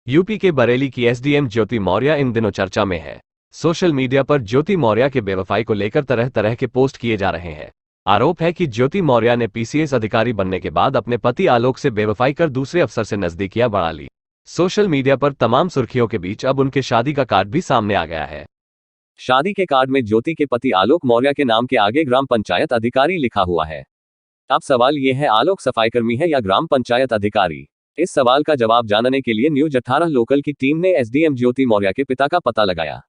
UP के बरेली की SDM ज्योति मौर्य इन दिनों चर्चा में है। सोशल मीडिया पर ज्योति मौर्य के बेवफाई को लेकर तरह तरह के पोस्ट किए जा रहे हैं। आरोप है कि ज्योति मौर्य ने पीसीएस अधिकारी बनने के बाद अपने पति आलोक से बेवफाई कर दूसरे अफसर से नजदीकियां बढ़ा ली। सोशल मीडिया पर तमाम सुर्खियों के बीच अब उनके शादी का कार्ड भी सामने आ गया है। शादी के कार्ड में ज्योति के पति आलोक मौर्य के नाम के आगे ग्राम पंचायत अधिकारी लिखा हुआ है। अब सवाल ये है, आलोक सफाईकर्मी है या ग्राम पंचायत अधिकारी? इस सवाल का जवाब जानने के लिए न्यूज 18 लोकल की टीम ने एसडीएम ज्योति मौर्य के पिता का पता लगाया।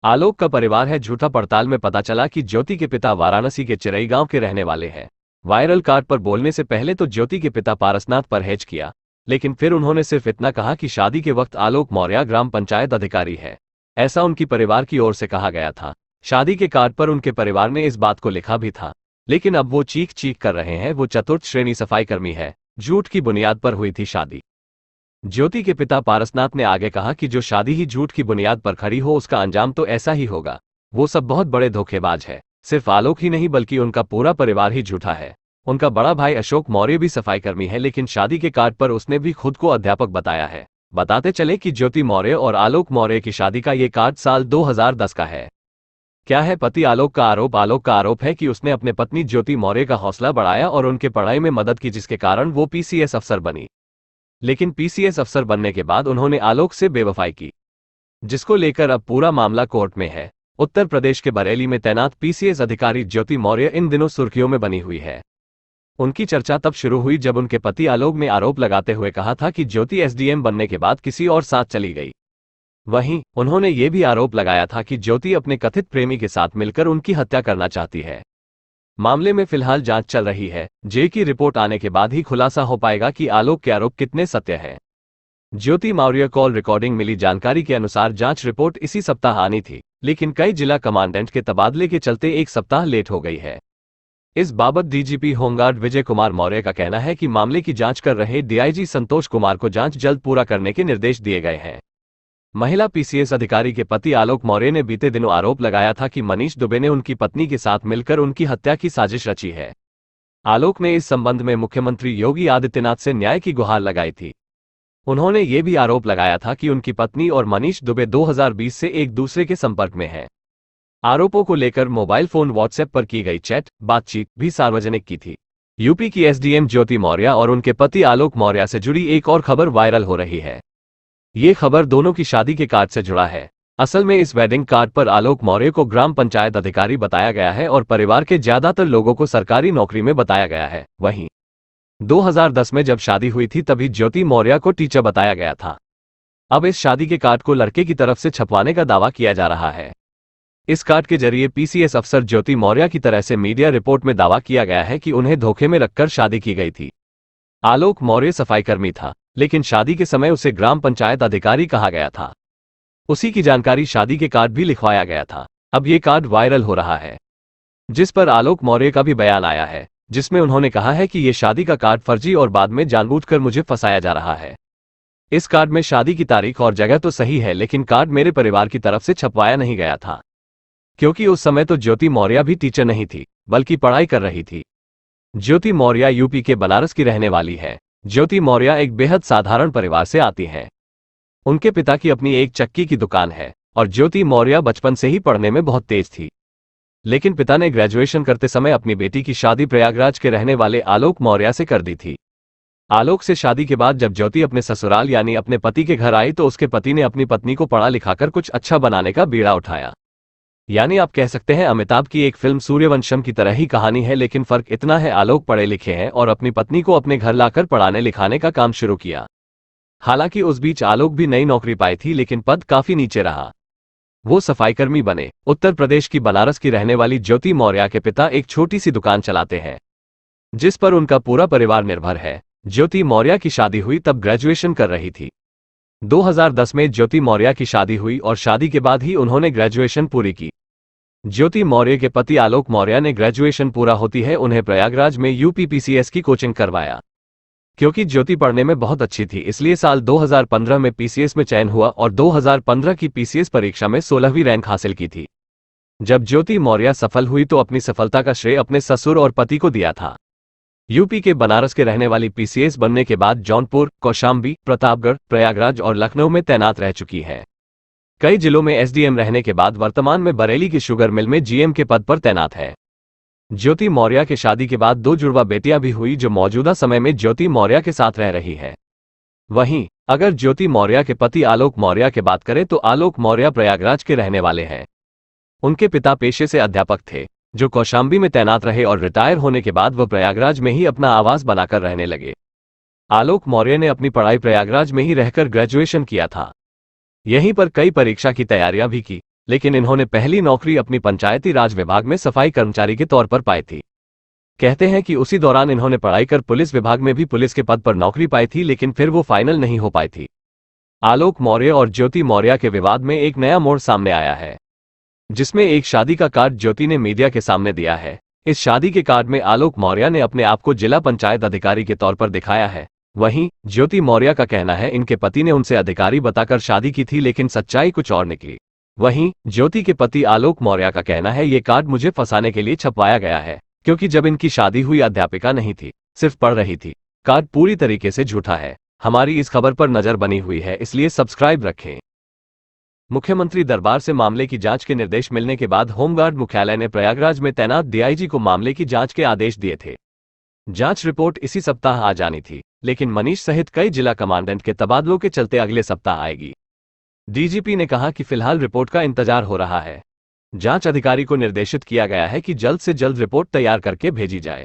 आलोक का परिवार है झूठा। पड़ताल में पता चला कि ज्योति के पिता वाराणसी के चिरई गांव के रहने वाले हैं। वायरल कार्ड पर बोलने से पहले तो ज्योति के पिता पारसनाथ परहेज किया, लेकिन फिर उन्होंने सिर्फ इतना कहा कि शादी के वक्त आलोक मौर्य ग्राम पंचायत अधिकारी है। ऐसा उनकी परिवार की ओर से कहा गया था। शादी के कार्ड पर उनके परिवार ने इस बात को लिखा भी था, लेकिन अब वो चीख चीख कर रहे हैं वो चतुर्थ श्रेणी सफाईकर्मी है। झूठ की बुनियाद पर हुई थी शादी। ज्योति के पिता पारसनाथ ने आगे कहा कि जो शादी ही झूठ की बुनियाद पर खड़ी हो उसका अंजाम तो ऐसा ही होगा। वो सब बहुत बड़े धोखेबाज है। सिर्फ आलोक ही नहीं बल्कि उनका पूरा परिवार ही झूठा है। उनका बड़ा भाई अशोक मौर्य भी सफाईकर्मी है, लेकिन शादी के कार्ड पर उसने भी खुद को अध्यापक बताया है। बताते चले कि ज्योति मौर्य और आलोक मौर्य की शादी का ये कार्ड साल 2010 का है। क्या है पति आलोक का आरोप? आलोक का आरोप है कि उसने अपने पत्नी ज्योति मौर्य का हौसला बढ़ाया और उनके पढ़ाई में मदद की, जिसके कारण वो पीसीएस अफसर बनी। लेकिन पीसीएस अफसर बनने के बाद उन्होंने आलोक से बेवफाई की, जिसको लेकर अब पूरा मामला कोर्ट में है। उत्तर प्रदेश के बरेली में तैनात पीसीएस अधिकारी ज्योति मौर्य इन दिनों सुर्खियों में बनी हुई है। उनकी चर्चा तब शुरू हुई जब उनके पति आलोक ने आरोप लगाते हुए कहा था कि ज्योति एसडीएम बनने के बाद किसी और साथ चली गई। वहीं उन्होंने ये भी आरोप लगाया था कि ज्योति अपने कथित प्रेमी के साथ मिलकर उनकी हत्या करना चाहती है। मामले में फिलहाल जांच चल रही है। जे की रिपोर्ट आने के बाद ही खुलासा हो पाएगा कि आलोक के आरोप कितने सत्य हैं। ज्योति मौर्य कॉल रिकॉर्डिंग मिली जानकारी के अनुसार जांच रिपोर्ट इसी सप्ताह आनी थी, लेकिन कई जिला कमांडेंट के तबादले के चलते एक सप्ताह लेट हो गई है। इस बाबत डीजीपी होमगार्ड विजय कुमार मौर्य का कहना है कि मामले की जांच कर रहे डीआईजी संतोष कुमार को जांच जल्द पूरा करने के निर्देश दिए गए हैं। महिला पीसीएस अधिकारी के पति आलोक मौर्य ने बीते दिनों आरोप लगाया था कि मनीष दुबे ने उनकी पत्नी के साथ मिलकर उनकी हत्या की साजिश रची है। आलोक ने इस संबंध में मुख्यमंत्री योगी आदित्यनाथ से न्याय की गुहार लगाई थी। उन्होंने ये भी आरोप लगाया था कि उनकी पत्नी और मनीष दुबे 2020 से एक दूसरे के संपर्क में हैं। आरोपों को लेकर मोबाइल फोन व्हाट्सएप पर की गई बातचीत भी सार्वजनिक की थी। यूपी की एसडीएम ज्योति मौर्य और उनके पति आलोक मौर्य से जुड़ी एक और खबर वायरल हो रही है। ये खबर दोनों की शादी के कार्ड से जुड़ा है। असल में इस वेडिंग कार्ड पर आलोक मौर्य को ग्राम पंचायत अधिकारी बताया गया है और परिवार के ज्यादातर लोगों को सरकारी नौकरी में बताया गया है। वहीं 2010 में जब शादी हुई थी तभी ज्योति मौर्य को टीचर बताया गया था। अब इस शादी के कार्ड को लड़के की तरफ से छपवाने का दावा किया जा रहा है। इस कार्ड के जरिए पीसीएस अफसर ज्योति मौर्य की तरह से मीडिया रिपोर्ट में दावा किया गया है कि उन्हें धोखे में रखकर शादी की गई थी। आलोक मौर्य सफाईकर्मी था, लेकिन शादी के समय उसे ग्राम पंचायत अधिकारी कहा गया था। उसी की जानकारी शादी के कार्ड भी लिखवाया गया था। अब ये कार्ड वायरल हो रहा है, जिस पर आलोक मौर्य का भी बयान आया है, जिसमें उन्होंने कहा है कि ये शादी का कार्ड फर्जी और बाद में जानबूझकर मुझे फंसाया जा रहा है। इस कार्ड में शादी की तारीख और जगह तो सही है, लेकिन कार्ड मेरे परिवार की तरफ से छपवाया नहीं गया था, क्योंकि उस समय तो ज्योति मौर्य भी टीचर नहीं थी बल्कि पढ़ाई कर रही थी। ज्योति मौर्य यूपी के बनारस की रहने वाली है। ज्योति मौर्य एक बेहद साधारण परिवार से आती हैं। उनके पिता की अपनी एक चक्की की दुकान है और ज्योति मौर्य बचपन से ही पढ़ने में बहुत तेज थी। लेकिन पिता ने ग्रेजुएशन करते समय अपनी बेटी की शादी प्रयागराज के रहने वाले आलोक मौर्य से कर दी थी। आलोक से शादी के बाद जब ज्योति अपने ससुराल यानी अपने पति के घर आई तो उसके पति ने अपनी पत्नी को पढ़ा लिखाकर कुछ अच्छा बनाने का बीड़ा उठाया। यानी आप कह सकते हैं अमिताभ की एक फिल्म सूर्यवंशम की तरह ही कहानी है, लेकिन फर्क इतना है आलोक पढ़े लिखे हैं और अपनी पत्नी को अपने घर लाकर पढ़ाने लिखाने का काम शुरू किया। हालांकि उस बीच आलोक भी नई नौकरी पाई थी, लेकिन पद काफी नीचे रहा। वो सफाईकर्मी बने। उत्तर प्रदेश की बनारस की रहने वाली ज्योति मौर्य के पिता एक छोटी सी दुकान चलाते हैं, जिस पर उनका पूरा परिवार निर्भर है। ज्योति मौर्य की शादी हुई तब ग्रेजुएशन कर रही थी। 2010 में ज्योति मौर्य की शादी हुई और शादी के बाद ही उन्होंने ग्रेजुएशन पूरी की। ज्योति मौर्य के पति आलोक मौर्य ने ग्रेजुएशन पूरा होती है उन्हें प्रयागराज में यूपी पीसीएस की कोचिंग करवाया। क्योंकि ज्योति पढ़ने में बहुत अच्छी थी, इसलिए साल 2015 में पीसीएस में चयन हुआ और 2015 की पीसीएस परीक्षा में 16वीं रैंक हासिल की थी। जब ज्योति मौर्य सफल हुई तो अपनी सफलता का श्रेय अपने ससुर और पति को दिया था। यूपी के बनारस के रहने वाली पीसीएस बनने के बाद जौनपुर, कौशाम्बी, प्रतापगढ़, प्रयागराज और लखनऊ में तैनात रह चुकी है। कई जिलों में एसडीएम रहने के बाद वर्तमान में बरेली की शुगर मिल में जीएम के पद पर तैनात है। ज्योति मौर्य के शादी के बाद 2 जुड़वा बेटियां भी हुई जो मौजूदा समय में ज्योति मौर्य के साथ रह रही है। वहीं अगर ज्योति मौर्य के पति आलोक मौर्य की बात करें तो आलोक मौर्य प्रयागराज के रहने वाले हैं। उनके पिता पेशे से अध्यापक थे जो कौशाम्बी में तैनात रहे और रिटायर होने के बाद वह प्रयागराज में ही अपना आवास बनाकर रहने लगे। आलोक मौर्य ने अपनी पढ़ाई प्रयागराज में ही रहकर ग्रेजुएशन किया था। यहीं पर कई परीक्षा की तैयारियां भी की, लेकिन इन्होंने पहली नौकरी अपनी पंचायती राज विभाग में सफाई कर्मचारी के तौर पर पाई थी। कहते हैं कि उसी दौरान इन्होंने पढ़ाई कर पुलिस विभाग में भी पुलिस के पद पर नौकरी पाई थी, लेकिन फिर वो फाइनल नहीं हो पाई थी। आलोक मौर्य और ज्योति मौर्य के विवाद में एक नया मोड़ सामने आया है, जिसमें एक शादी का कार्ड ज्योति ने मीडिया के सामने दिया है। इस शादी के कार्ड में आलोक मौर्य ने अपने आप को जिला पंचायत अधिकारी के तौर पर दिखाया है। वहीं ज्योति मौर्य का कहना है इनके पति ने उनसे अधिकारी बताकर शादी की थी, लेकिन सच्चाई कुछ और निकली। वहीं ज्योति के पति आलोक मौर्य का कहना है ये कार्ड मुझे फंसाने के लिए छपवाया गया है, क्योंकि जब इनकी शादी हुई अध्यापिका नहीं थी, सिर्फ पढ़ रही थी। कार्ड पूरी तरीके से झूठा है। हमारी इस खबर पर नजर बनी हुई है, इसलिए सब्सक्राइब रखें। मुख्यमंत्री दरबार से मामले की जांच के निर्देश मिलने के बाद होमगार्ड मुख्यालय ने प्रयागराज में तैनात डीआईजी को मामले की जांच के आदेश दिए थे। जांच रिपोर्ट इसी सप्ताह आ जानी थी, लेकिन मनीष सहित कई जिला कमांडेंट के तबादलों के चलते अगले सप्ताह आएगी। डीजीपी ने कहा कि फिलहाल रिपोर्ट का इंतजार हो रहा है। जांच अधिकारी को निर्देशित किया गया है कि जल्द से जल्द रिपोर्ट तैयार करके भेजी जाए।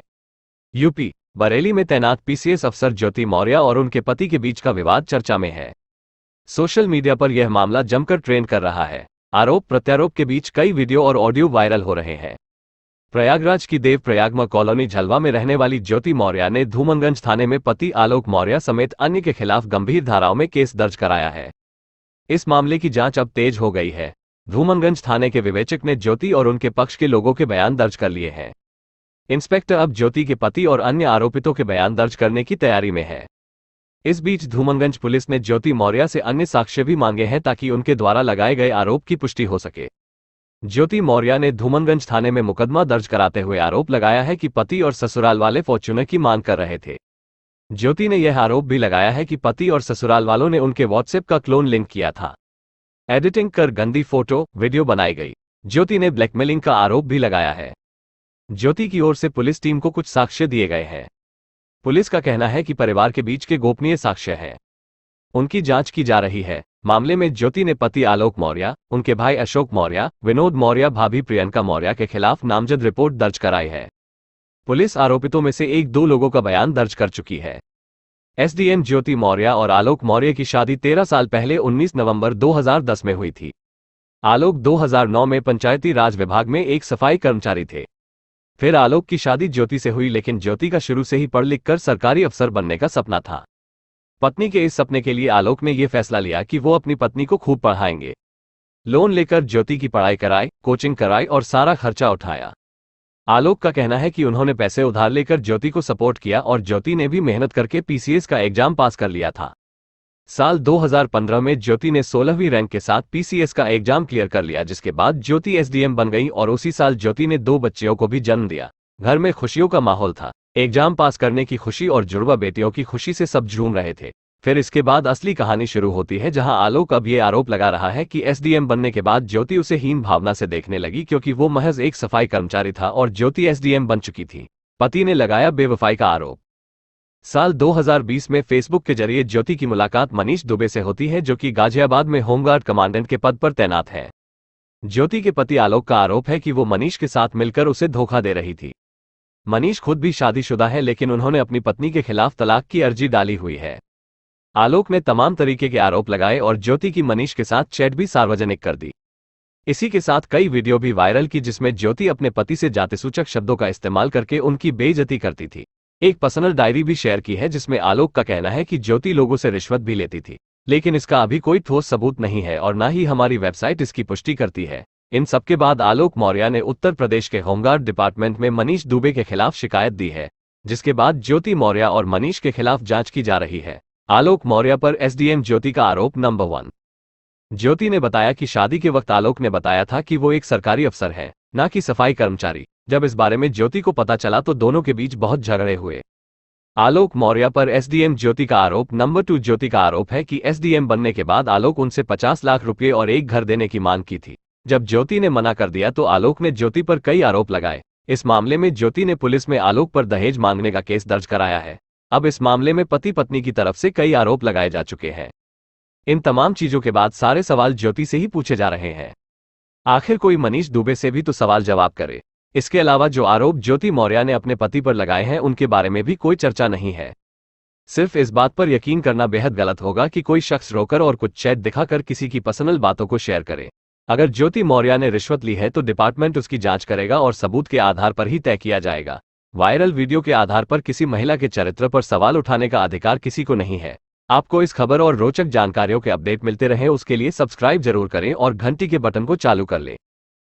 यूपी बरेली में तैनात पीसीएस अफसर ज्योति मौर्य और उनके पति के बीच का विवाद चर्चा में है। सोशल मीडिया पर यह मामला जमकर ट्रेंड कर रहा है। आरोप प्रत्यारोप के बीच कई वीडियो और ऑडियो वायरल हो रहे हैं। प्रयागराज की देव प्रयागमा कॉलोनी झलवा में रहने वाली ज्योति मौर्य ने धूमनगंज थाने में पति आलोक मौर्य समेत अन्य के खिलाफ गंभीर धाराओं में केस दर्ज कराया है। इस मामले की जांच अब तेज हो गई है। धूमनगंज थाने के विवेचक ने ज्योति और उनके पक्ष के लोगों के बयान दर्ज कर लिए हैं। इंस्पेक्टर अब ज्योति के पति और अन्य आरोपितों के बयान दर्ज करने की तैयारी में है। इस बीच धूमनगंज पुलिस ने ज्योति मौर्य से अन्य साक्ष्य भी मांगे हैं ताकि उनके द्वारा लगाए गए आरोप की पुष्टि हो सके। ज्योति मौर्य ने धूमनगंज थाने में मुकदमा दर्ज कराते हुए आरोप लगाया है कि पति और ससुराल वाले फॉर्च्यूनर की मांग कर रहे थे। ज्योति ने यह आरोप भी लगाया है कि पति और ससुराल वालों ने उनके व्हाट्सएप का क्लोन लिंक किया था। एडिटिंग कर गंदी फोटो वीडियो बनाई गई। ज्योति ने ब्लैकमेलिंग का आरोप भी लगाया है। ज्योति की ओर से पुलिस टीम को कुछ साक्ष्य दिए गए हैं। पुलिस का कहना है कि परिवार के बीच के गोपनीय साक्ष्य हैं, उनकी जांच की जा रही है। मामले में ज्योति ने पति आलोक मौर्य, उनके भाई अशोक मौर्य, विनोद मौर्य, भाभी प्रियंका मौर्य के खिलाफ नामजद रिपोर्ट दर्ज कराई है। पुलिस आरोपितों में से 1-2 लोगों का बयान दर्ज कर चुकी है। एसडीएम ज्योति मौर्य और आलोक मौर्य की शादी 13 साल पहले 19 नवंबर 2010 में हुई थी। आलोक 2009 में पंचायती राज विभाग में एक सफाई कर्मचारी थे। फिर आलोक की शादी ज्योति से हुई, लेकिन ज्योति का शुरू से ही पढ़ लिख कर सरकारी अफसर बनने का सपना था। पत्नी के इस सपने के लिए आलोक ने यह फैसला लिया कि वो अपनी पत्नी को खूब पढ़ाएंगे। लोन लेकर ज्योति की पढ़ाई कराई, कोचिंग कराई और सारा खर्चा उठाया। आलोक का कहना है कि उन्होंने पैसे उधार लेकर ज्योति को सपोर्ट किया और ज्योति ने भी मेहनत करके पीसीएस का एग्जाम पास कर लिया था। साल 2015 में ज्योति ने 16वीं रैंक के साथ पीसीएस का एग्जाम क्लियर कर लिया, जिसके बाद ज्योति एसडीएम बन गई और उसी साल ज्योति ने 2 बच्चियों को भी जन्म दिया। घर में खुशियों का माहौल था। एग्जाम पास करने की खुशी और जुड़वा बेटियों की खुशी से सब झूम रहे थे। फिर इसके बाद असली कहानी शुरू होती है, जहां आलोक अब ये आरोप लगा रहा है कि एसडीएम बनने के बाद ज्योति उसे हीन भावना से देखने लगी, क्योंकि वो महज एक सफाई कर्मचारी था और ज्योति एसडीएम बन चुकी थी। पति ने लगाया बेवफाई का आरोप। साल 2020 में फेसबुक के जरिए ज्योति की मुलाकात मनीष दुबे से होती है, जो कि गाजियाबाद में होमगार्ड कमांडेंट के पद पर तैनात है। ज्योति के पति आलोक का आरोप है कि वो मनीष के साथ मिलकर उसे धोखा दे रही थी। मनीष खुद भी शादीशुदा है, लेकिन उन्होंने अपनी पत्नी के खिलाफ तलाक की अर्जी डाली हुई है। आलोक ने तमाम तरीके के आरोप लगाए और ज्योति की मनीष के साथ चैट भी सार्वजनिक कर दी। इसी के साथ कई वीडियो भी वायरल की, जिसमें ज्योति अपने पति से जातिसूचक शब्दों का इस्तेमाल करके उनकी बेइज्जती करती थी। एक पर्सनल डायरी भी शेयर की है, जिसमें आलोक का कहना है कि ज्योति लोगों से रिश्वत भी लेती थी, लेकिन इसका अभी कोई ठोस सबूत नहीं है और न ही हमारी वेबसाइट इसकी पुष्टि करती है। इन सबके बाद आलोक मौर्य ने उत्तर प्रदेश के होमगार्ड डिपार्टमेंट में मनीष दुबे के खिलाफ शिकायत दी है, जिसके बाद ज्योति मौर्य और मनीष के खिलाफ जांच की जा रही है। आलोक मौर्य पर एसडीएम ज्योति का आरोप नंबर 1। ज्योति ने बताया कि शादी के वक्त आलोक ने बताया था कि वो एक सरकारी अफसर है, न कि सफाई कर्मचारी। जब इस बारे में ज्योति को पता चला तो दोनों के बीच बहुत झगड़े हुए। आलोक मौर्य पर एसडीएम ज्योति का आरोप। नंबर 2, ज्योति का आरोप है कि एसडीएम बनने के बाद आलोक उनसे 50 लाख रुपए और एक घर देने की मांग की थी। जब ज्योति ने मना कर दिया तो आलोक ने ज्योति पर कई आरोप लगाए। इस मामले में ज्योति ने पुलिस में आलोक पर दहेज मांगने का केस दर्ज कराया है। अब इस मामले में पति पत्नी की तरफ से कई आरोप लगाए जा चुके हैं। इन तमाम चीजों के बाद सारे सवाल ज्योति से ही पूछे जा रहे हैं। आखिर कोई मनीष दुबे से भी तो सवाल जवाब करे। इसके अलावा जो आरोप ज्योति मौर्य ने अपने पति पर लगाए हैं उनके बारे में भी कोई चर्चा नहीं है। सिर्फ इस बात पर यकीन करना बेहद गलत होगा कि कोई शख्स रोकर और कुछ चैट दिखाकर किसी की पर्सनल बातों को शेयर करे। अगर ज्योति मौर्य ने रिश्वत ली है तो डिपार्टमेंट उसकी जांच करेगा और सबूत के आधार पर ही तय किया जाएगा। वायरल वीडियो के आधार पर किसी महिला के चरित्र पर सवाल उठाने का अधिकार किसी को नहीं है। आपको इस खबर और रोचक जानकारियों के अपडेट मिलते रहे उसके लिए सब्सक्राइब जरूर करें और घंटी के बटन को चालू कर लें।